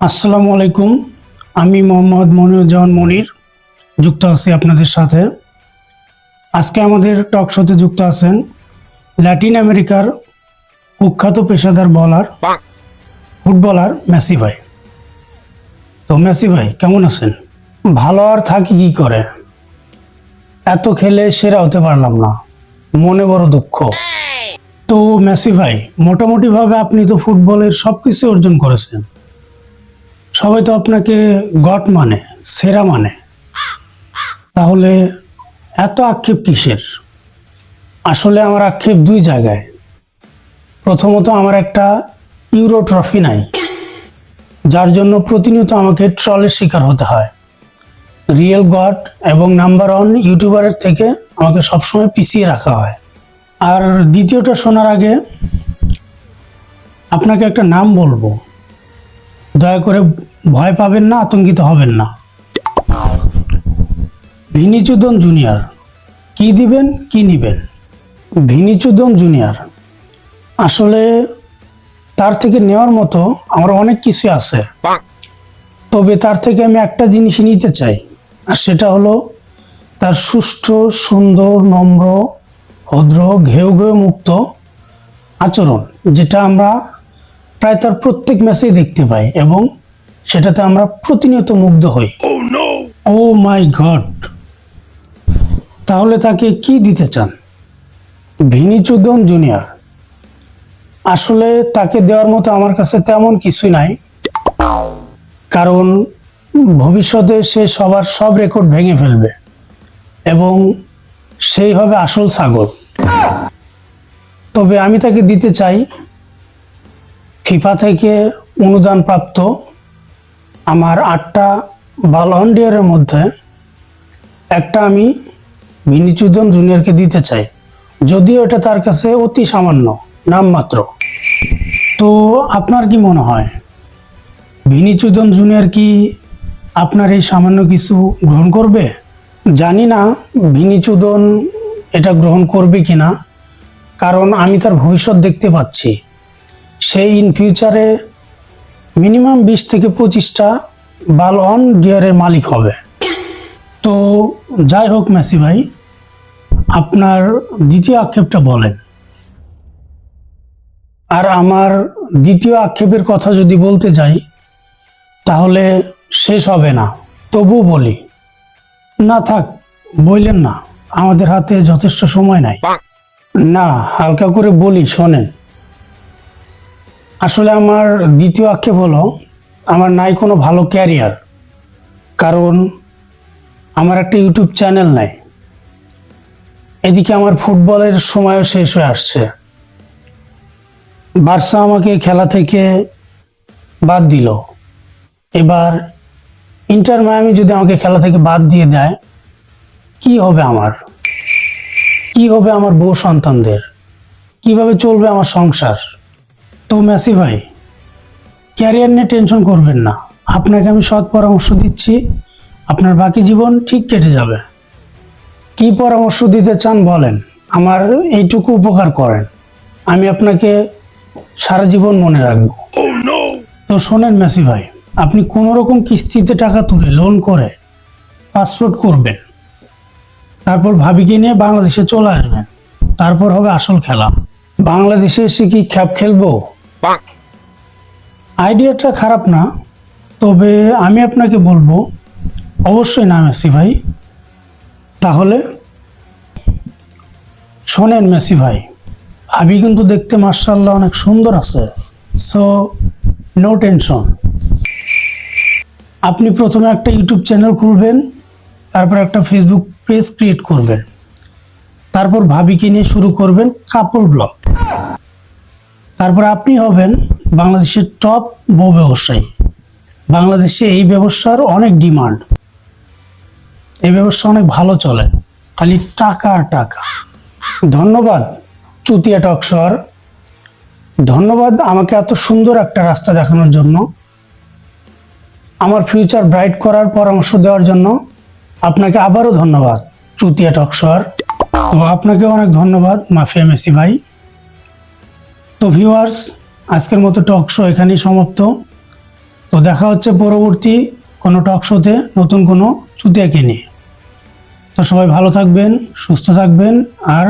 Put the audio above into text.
আসসালামু আলাইকুম। আমি মোহাম্মদ মনিরুজ্জামান মনির যুক্ত আছি আপনাদের সাথে। আজকে আমাদের টক শোতে যুক্ত আছেন ল্যাটিন আমেরিকার কুখ্যাত পেশাদার ফুটবলার মেসি ভাই। তো মেসি ভাই কেমন আছেন? ভালো আর থাকি কি করে, এত খেলে সেরা হতে পারলাম না, মনে বড় দুঃখ। তো মেসি ভাই, মোটামুটি ভাবে আপনি তো ফুটবলের সবকিছু অর্জন করেছেন, সবাই তো আপনাকে গট মানে, সেরা মানে, তাহলে এত আক্ষেপ কিসের? আসলে আমার আক্ষেপ দুই জায়গায়। প্রথমত, আমার একটা ইউরো ট্রফি নাই, যার জন্য প্রতিনিয়ত আমাকে ট্রলের শিকার হতে হয়। রিয়েল গড এবং নাম্বার ওয়ান ইউটিউবারের থেকে আমাকে সবসময় পিছিয়ে রাখা হয়। আর দ্বিতীয়টা শোনার আগে আপনাকে একটা নাম বলবো, দয়া করে ভয় পাবেন না, আতঙ্কিত হবেন না। ভিনিচুদন জুনিয়র। কি দিবেন কি নিবেন? ভিনিচুদন জুনিয়র, আসলে তার থেকে নেওয়ার মতো আমার অনেক কিছু আছে, তবে তার থেকে আমি একটা জিনিস নিতে চাই, আর সেটা হলো তার সুষ্ঠু, সুন্দর, নম্র, ভদ্র, ঘেউ ঘেউ মুক্ত আচরণ, যেটা আমরা প্রায় তার প্রত্যেক ম্যাচেই দেখতে পাই এবং সেটাতে আমরা প্রতিনিয়ত মুগ্ধ হই। ও মাই গড! তাহলে তাকে কি দিতে চান? ভিনিচুদন জুনিয়র, আসলে তাকে দেওয়ার মতো আমার কাছে তেমন কিছুই নাই, কারণ ভবিষ্যতে সে সবার সব রেকর্ড ভেঙে ফেলবে এবং সেই হবে আসল ছাগল। তবে আমি তাকে দিতে চাই ফিফা থেকে অনুদান প্রাপ্ত আমার 8টা ব্যালন ডি'অরের মধ্যে একটা আমি ভিনিচুদন জুনিয়রকে দিতে চাই, যদিও এটা তার কাছে অতি সামান্য, নামমাত্র। তো আপনার কি মনে হয়, ভিনিচুদন জুনিয়র কি আপনার এই সামান্য কিছু গ্রহণ করবে? জানি না ভিনিচুদন এটা গ্রহণ করবে কিনা, কারণ আমি তার ভবিষ্যৎ দেখতে পাচ্ছি। সেই ইন ফিউচারে মিনিমাম 20 থেকে 25টা ব্যালন ডি'অরের মালিক হবে। তো যাই হোক মেসি ভাই, আপনার দ্বিতীয় আক্ষেপটা বলেন। আর আমার দ্বিতীয় আক্ষেপের কথা যদি বলতে যাই তাহলে শেষ হবে না, তবু বলি। না থাক, বললেন না, আমাদের হাতে যথেষ্ট সময় নাই। না, হালকা করে বলি, শোনেন। আসলে আমার দ্বিতীয় আক্ষেপ হলো আমার নাই কোনো ভালো ক্যারিয়ার, কারণ আমার একটা ইউটিউব চ্যানেল নাই। এদিকে আমার ফুটবলের সময়ও শেষ হয়ে আসছে। বার্সা আমাকে খেলা থেকে বাদ দিল, এবার ইন্টার মায়ামি যদি আমাকে খেলা থেকে বাদ দিয়ে দেয়, কি হবে আমার? কি হবে আমার বউ সন্তানদের? কিভাবে চলবে আমার সংসার? তো মেসি ভাই, ক্যারিয়ার নিয়ে টেনশন করবেন না, আপনাকে আমি সৎ পরামর্শ দিচ্ছি, আপনার বাকি জীবন ঠিক কেটে যাবে। কি পরামর্শ দিতে চান বলেন, আমার এইটুকু উপকার করেন, আমি আপনাকে সারা জীবন মনে রাখবো। তো শোনেন মেসি ভাই, আপনি কোনো রকম কিস্তিতে টাকা তুলে লোন করে পাসপোর্ট করবেন, তারপর ভাবিকে নিয়ে বাংলাদেশে চলে আসবেন, তারপর হবে আসল খেলা। বাংলাদেশে এসে কি খ্যাপ খেলবো? আইডিয়াটা খারাপ না, তবে আমি আপনাকে বলবো অবশ্যই না মেসি ভাই। তাহলে শোনেন মেসি ভাই, ভাবি কিন্তু দেখতে মাশাআল্লাহ অনেক সুন্দর আছে, সো নো টেনশন। আপনি প্রথমে একটা ইউটিউব চ্যানেল খুলবেন, তারপর একটা ফেসবুক পেজ ক্রিয়েট করবেন, তারপর ভাবিকে নিয়ে শুরু করবেন কাপল ব্লগ, তারপর আপনি হবেন বাংলাদেশের টপ বউ ব্যবসায়ী। বাংলাদেশে এই ব্যবসার অনেক ডিমান্ড, এই ব্যবসা অনেক ভালো চলে, খালি টাকা আর টাকা। ধন্যবাদ চুতিয়া টকশর, ধন্যবাদ আমাকে এত সুন্দর একটা রাস্তা দেখানোর জন্য, আমার ফিউচার ব্রাইট করার পরামর্শ দেওয়ার জন্য আপনাকে আবারও ধন্যবাদ চুতিয়া টকশর। তো আপনাকে অনেক ধন্যবাদ মাফিয়া মেসি ভাই। তো ভিউয়ার্স, আজকের মতো টক শো এখানেই সমাপ্ত। তো দেখা হচ্ছে পরবর্তী কোনো টক শোতে নতুন কোনো চুতিয়াকে নিয়ে। তো সবাই ভালো থাকবেন, সুস্থ থাকবেন আর